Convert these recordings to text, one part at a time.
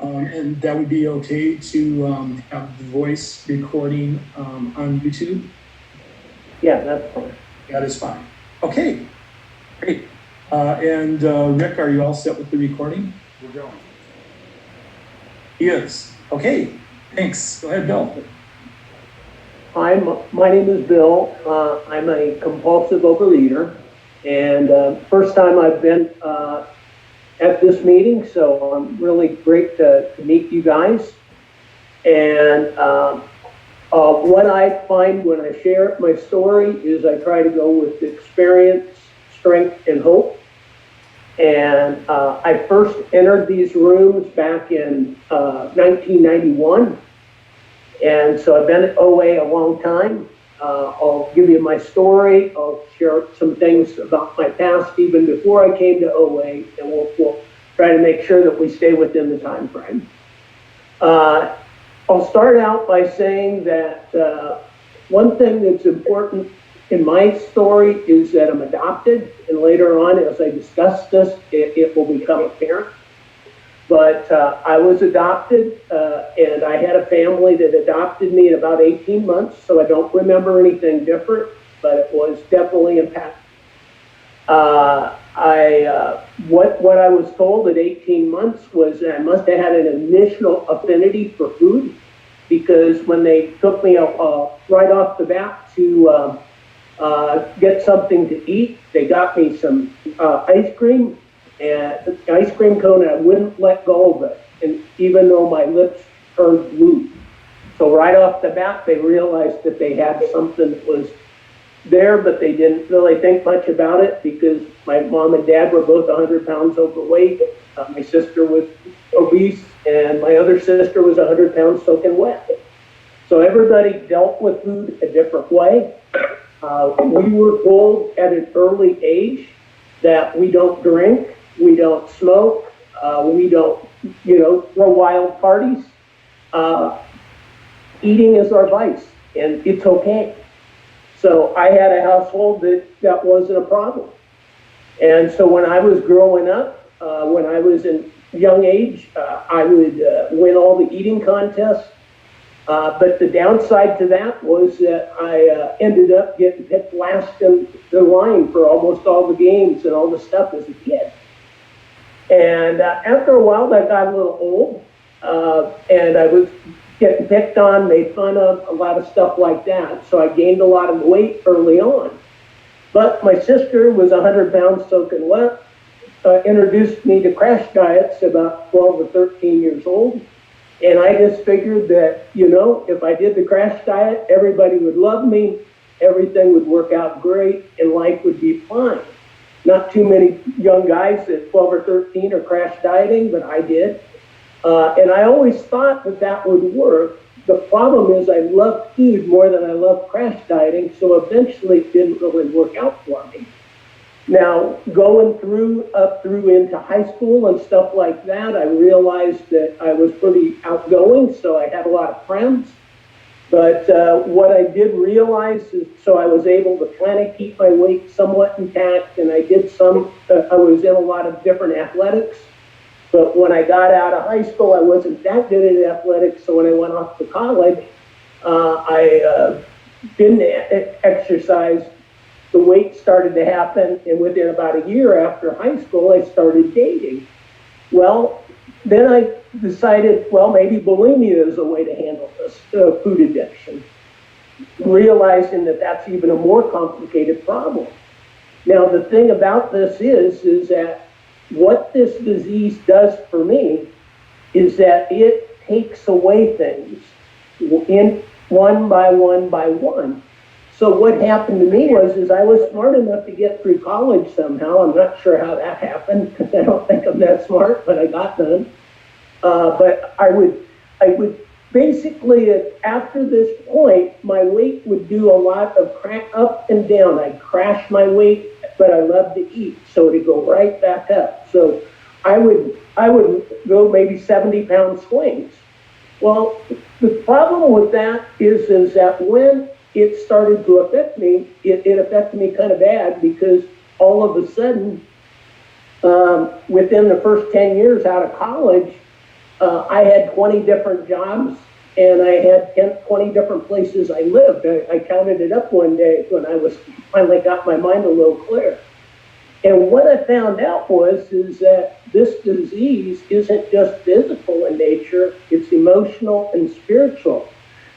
And that would be okay to have the voice recording on YouTube? Yeah, that's fine. That is fine. Okay, great. And Rick, are you all set with the recording? We're going. He is. Okay, thanks. Go ahead, Bill. Hi, my name is Bill. I'm a compulsive overeater, and first time I've been at this meeting, so I'm really great to meet you guys. And what I find when I share my story is I try to go with experience, strength, and hope. And I first entered these rooms back in 1991. And so I've been at OA a long time. I'll give you my story. I'll share some things about my past even before I came to OA, and we'll try to make sure that we stay within the time frame. I'll start out by saying that one thing that's important in my story is that I'm adopted, and later on, as I discuss this, it will become apparent. But I was adopted, and I had a family that adopted me in about 18 months, so I don't remember anything different, but it was definitely impactful. What I was told at 18 months was that I must have had an initial affinity for food, because when they took me right off the bat to get something to eat, they got me some ice cream, and the ice cream cone, and I wouldn't let go of it, and even though my lips turned blue. So right off the bat, they realized that they had something that was there, but they didn't really think much about it because my mom and dad were both 100 pounds overweight. My sister was obese, and my other sister was 100 pounds soaking wet. So everybody dealt with food a different way. We were told at an early age that we don't drink, we don't smoke, we don't, throw wild parties. Eating is our vice, and it's okay. So I had a household that wasn't a problem. And so when I was growing up, when I was in young age, I would win all the eating contests. But the downside to that was that I ended up getting picked last in the line for almost all the games and all the stuff as a kid. And after a while, that got a little old, and I was getting picked on, made fun of, a lot of stuff like that. So I gained a lot of weight early on. But my sister was 100 pounds soaking wet, introduced me to crash diets about 12 or 13 years old. And I just figured that, if I did the crash diet, everybody would love me, everything would work out great, and life would be fine. Not too many young guys at 12 or 13 are crash dieting, but I did. And I always thought that would work. The problem is I love food more than I love crash dieting, so eventually it didn't really work out for me. Now, going up through into high school and stuff like that, I realized that I was pretty outgoing, so I had a lot of friends. But what I did realize is, so I was able to kind of keep my weight somewhat intact, and I was in a lot of different athletics. But when I got out of high school, I wasn't that good at athletics, so when I went off to college, I didn't exercise. The weight started to happen, and within about a year after high school, I started dating. Well, then I decided, maybe bulimia is a way to handle this food addiction, realizing that that's even a more complicated problem. Now, the thing about this is that what this disease does for me is that it takes away things in one by one by one. So what happened to me was I was smart enough to get through college somehow. I'm not sure how that happened because I don't think I'm that smart, but I got done. But I would basically, after this point, my weight would do a lot of up and down. I'd crash my weight, but I love to eat, so it'd go right back up. So I would go maybe 70-pound swings. Well, the problem with that is that when it started to affect me, it affected me kind of bad because all of a sudden, within the first 10 years out of college, I had 20 different jobs, and I had 20 different places I lived. I counted it up one day when I was finally got my mind a little clear. And what I found out is that this disease isn't just physical in nature, it's emotional and spiritual.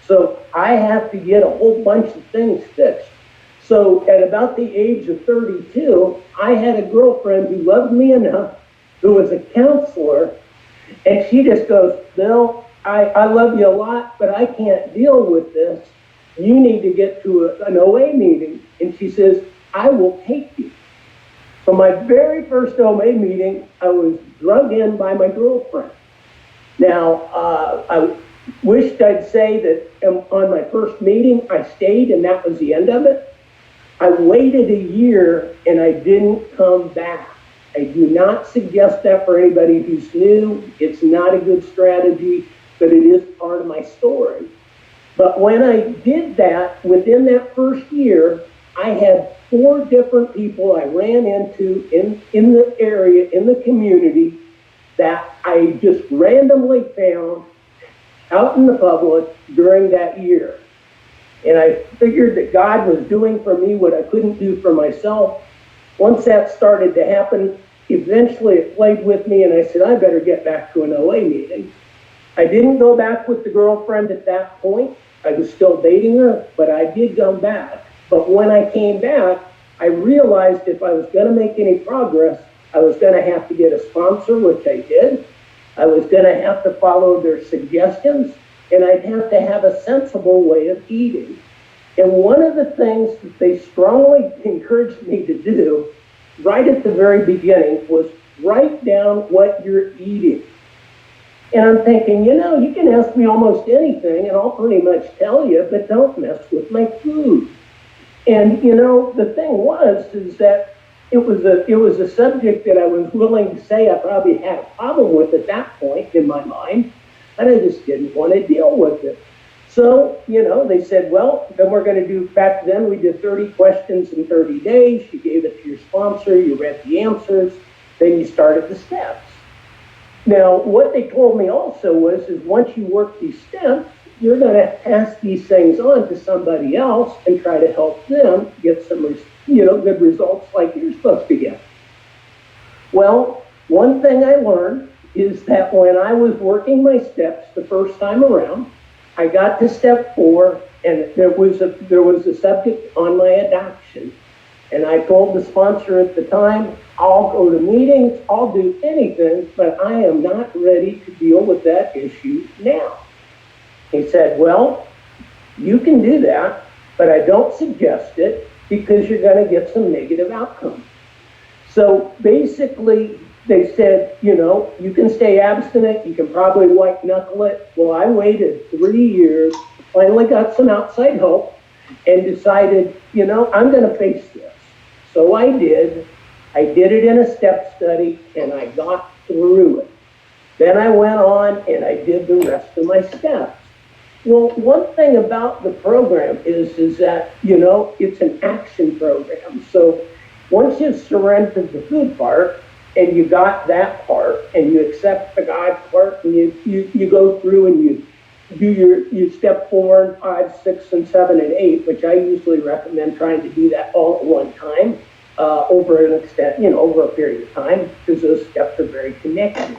So I have to get a whole bunch of things fixed. So at about the age of 32, I had a girlfriend who loved me enough, who was a counselor, and she just goes, Bill, I love you a lot, but I can't deal with this. You need to get to an OA meeting. And she says, I will take you. So my very first OA meeting, I was drugged in by my girlfriend. Now, I wished I'd say that on my first meeting, I stayed and that was the end of it. I waited a year and I didn't come back. I do not suggest that for anybody who's new. It's not a good strategy, but it is part of my story. But when I did that, within that first year, I had 4 different people I ran into in the area, in the community, that I just randomly found out in the public during that year. And I figured that God was doing for me what I couldn't do for myself. Once that started to happen, eventually it played with me and I said, I better get back to an OA meeting. I didn't go back with the girlfriend at that point. I was still dating her, but I did come back. But when I came back, I realized if I was going to make any progress, I was going to have to get a sponsor, which I did. I was going to have to follow their suggestions, and I'd have to have a sensible way of eating. And one of the things that they strongly encouraged me to do right at the very beginning was write down what you're eating. And I'm thinking, you can ask me almost anything and I'll pretty much tell you, but don't mess with my food. And, the thing is that it was a subject that I was willing to say I probably had a problem with at that point in my mind, and I just didn't want to deal with it. So, they said, well, then we're going to do, back then we did 30 questions in 30 days. You gave it to your sponsor, you read the answers, then you started the steps. Now, what they told me also is once you work these steps, you're going to pass these things on to somebody else and try to help them get some, good results like you're supposed to get. Well, one thing I learned is that when I was working my steps the first time around, I got to step 4 and there was a subject on my adoption. And I told the sponsor at the time, I'll go to meetings, I'll do anything, but I am not ready to deal with that issue now. He said, well, you can do that, but I don't suggest it because you're going to get some negative outcomes. So basically, they said, you can stay abstinent, you can probably white knuckle it. Well, I waited 3 years, finally got some outside help, and decided, I'm going to face this. So I did. I did it in a step study, and I got through it. Then I went on and I did the rest of my steps. Well, one thing about the program is that, it's an action program. So once you've surrendered the food part and you got that part and you accept the God part and you go through and you do your step 4 and 5, 6, and 7, and 8, which I usually recommend trying to do that all at one time over an extent, over a period of time, because those steps are very connected.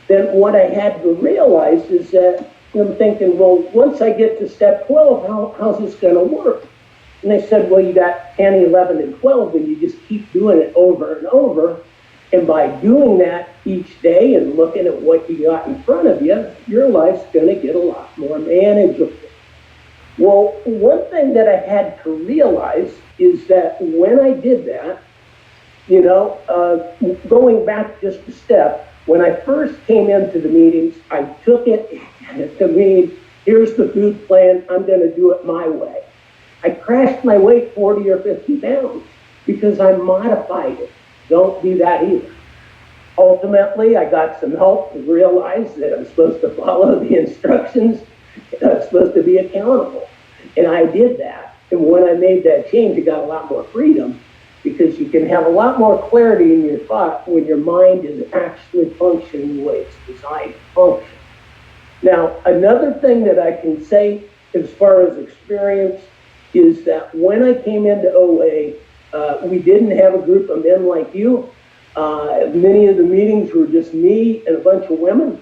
Then what I had to realize is that I'm thinking, well, once I get to step 12, how's this going to work? And they said, well, you got 10, 11, and 12, and you just keep doing it over and over. And by doing that each day and looking at what you got in front of you, your life's going to get a lot more manageable. Well, one thing that I had to realize is that when I did that, going back just a step, when I first came into the meetings, I took it to mean, here's the food plan, I'm going to do it my way. I crashed my weight 40 or 50 pounds because I modified it. Don't do that either. Ultimately, I got some help to realize that I'm supposed to follow the instructions. I'm supposed to be accountable. And I did that. And when I made that change, I got a lot more freedom because you can have a lot more clarity in your thought when your mind is actually functioning the way it's designed to function. Now, another thing that I can say as far as experience is that when I came into OA, we didn't have a group of men like you. Many of the meetings were just me and a bunch of women.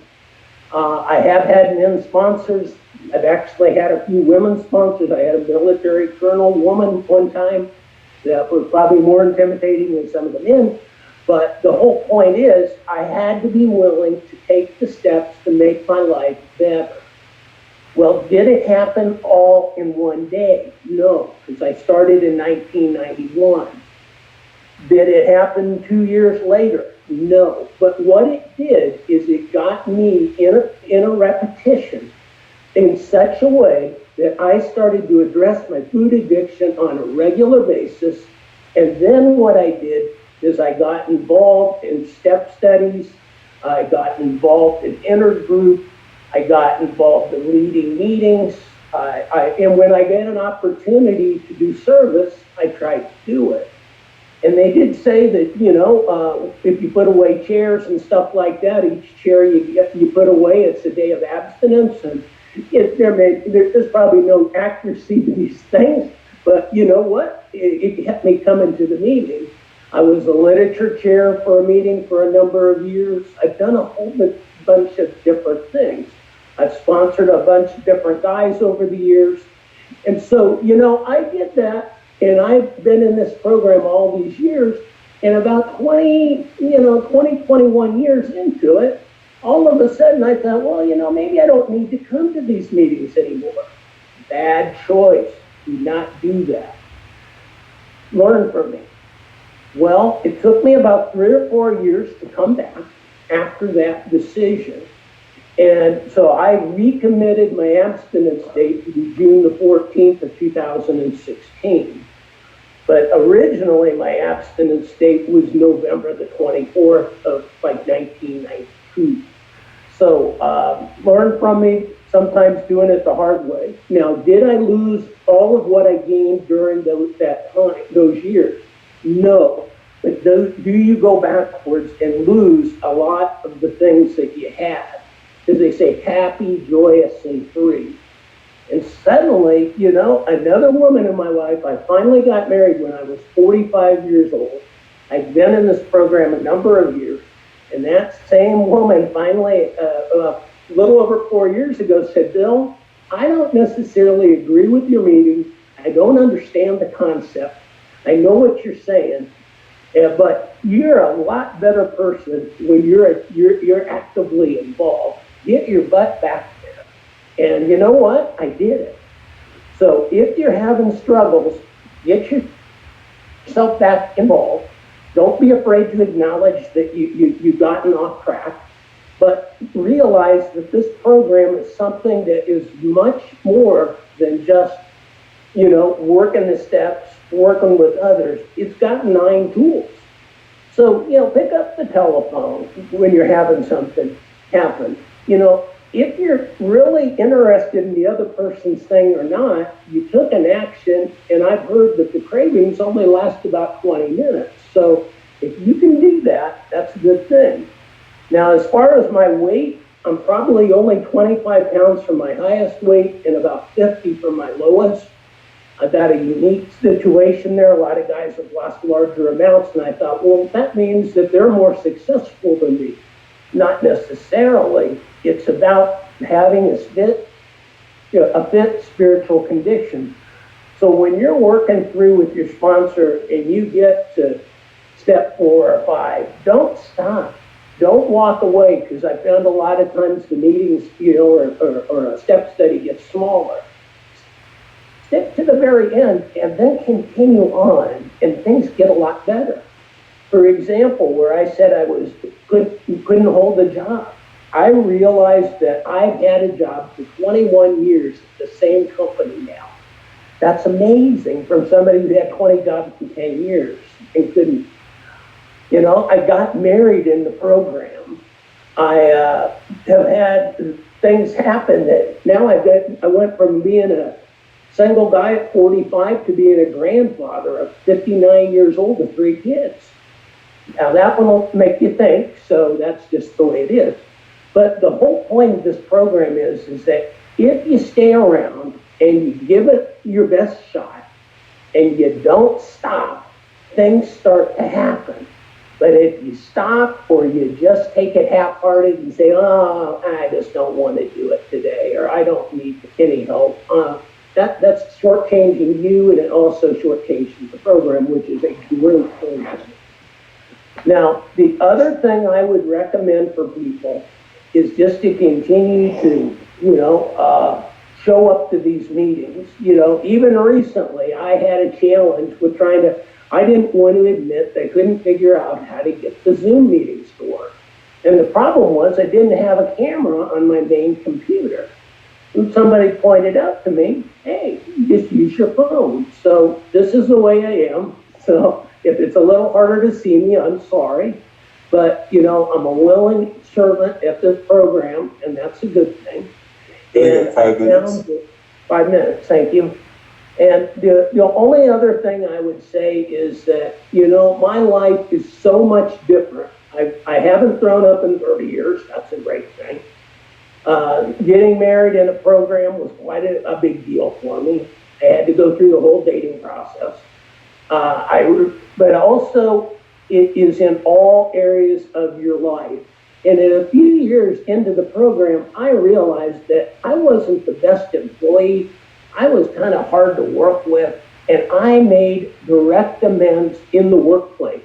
I have had men sponsors. I've actually had a few women sponsors. I had a military colonel woman one time that was probably more intimidating than some of the men. But the whole point is I had to be willing to take the steps to make my life better. Well, did it happen all in one day? No, because I started in 1991. Did it happen 2 years later? No. But what it did is it got me in a repetition in such a way that I started to address my food addiction on a regular basis. And then what I did is I got involved in step studies. I got involved in intergroup. I got involved in leading meetings. And when I get an opportunity to do service, I try to do it. And they did say that, you know, if you put away chairs and stuff like that, each chair you put away, it's a day of abstinence. And there's probably no accuracy to these things, but you know what? It kept me coming to the meeting. I was a literature chair for a meeting for a number of years. I've done a whole bunch of different things. I've sponsored a bunch of different guys over the years. And so, you know, I did that, and I've been in this program all these years, and about 21 years into it, all of a sudden I thought, well, you know, maybe I don't need to come to these meetings anymore. Bad choice. Do not do that. Learn from me. Well, it took me about 3 or 4 years to come back after that decision. And so I recommitted my abstinence date to be June the 14th of 2016. But originally my abstinence date was November the 24th of like 1992. So learn from me, sometimes doing it the hard way. Now, did I lose all of what I gained during those years? No. But do you go backwards and lose a lot of the things that you had? As they say, happy, joyous, and free. And suddenly, you know, another woman in my life, I finally got married when I was 45 years old. I've been in this program a number of years. And that same woman finally, a little over 4 years ago, said, Bill, I don't necessarily agree with your meetings. I don't understand the concept. I know what you're saying. But you're a lot better person when you're actively involved. Get your butt back there. And you know what? I did it. So if you're having struggles, get yourself back involved. Don't be afraid to acknowledge that you've gotten off track, but realize that this program is something that is much more than just, you know, working the steps, working with others. It's got 9 tools. So, you know, pick up the telephone when you're having something happen. You know, if you're really interested in the other person's thing or not, you took an action, and I've heard that the cravings only last about 20 minutes. So if you can do that, that's a good thing. Now, as far as my weight, I'm probably only 25 pounds from my highest weight and about 50 from my lowest. I've got a unique situation there. A lot of guys have lost larger amounts, and I thought, well, that means that they're more successful than me. Not necessarily. It's about having a fit spiritual condition. So when you're working through with your sponsor and you get to step 4 or 5, don't stop. Don't walk away, because I found a lot of times the meetings, you know, or a step study gets smaller. Stick to the very end and then continue on, and things get a lot better. For example, where I said I couldn't hold a job, I realized that I've had a job for 21 years at the same company now. That's amazing from somebody who had 20 jobs in 10 years and couldn't. You know, I got married in the program. I have had things happen that now I went from being a single guy at 45 to being a grandfather of 59 years old with 3 kids. Now that one will make you think, so that's just the way it is. But the whole point of this program is that if you stay around and you give it your best shot and you don't stop, things start to happen. But if you stop or you just take it half-hearted and say, oh, I just don't want to do it today, or I don't need any help, that's shortchanging you, and it also shortchanges the program, which is a great thing. Now, the other thing I would recommend for people is just to continue to, show up to these meetings. Even recently, I had a challenge with I didn't want to admit that I couldn't figure out how to get the Zoom meetings to work. And the problem was I didn't have a camera on my main computer. And somebody pointed out to me, hey, just use your phone. So this is the way I am. So if it's a little harder to see me, I'm sorry. But, I'm a willing servant at this program, and that's a good thing. And 5 minutes. 5 minutes, thank you. And the only other thing I would say is that, my life is so much different. I haven't thrown up in 30 years. That's a great thing. Getting married in a program was quite a big deal for me. I had to go through the whole dating process. But also, it is in all areas of your life. And in a few years into the program, I realized that I wasn't the best employee. I was kind of hard to work with, and I made direct amends in the workplace.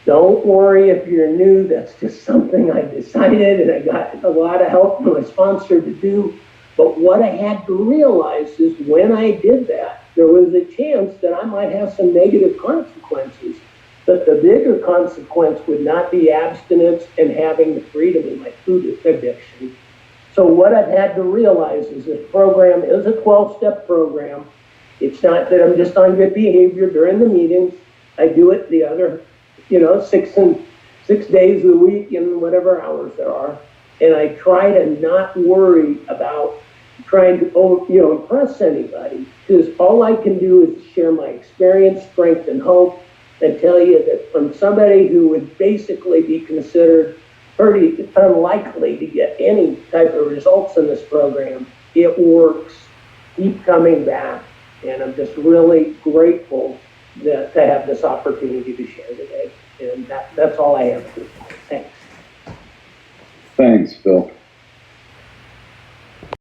Don't worry if you're new, that's just something I decided, and I got a lot of help from my sponsor to do. But what I had to realize is when I did that, there was a chance that I might have some negative consequences. But the bigger consequence would not be abstinence and having the freedom in my food addiction. So what I've had to realize is this program is a 12-step program. It's not that I'm just on good behavior during the meetings. I do it the other, 6 days a week in whatever hours there are. And I try to not worry about trying to, impress anybody, because all I can do is share my experience, strength, and hope, and tell you that from somebody who would basically be considered pretty unlikely to get any type of results in this program, it works. Keep coming back. And I'm just really grateful to have this opportunity to share today. And that's all I have to say. Thanks. Thanks, Phil.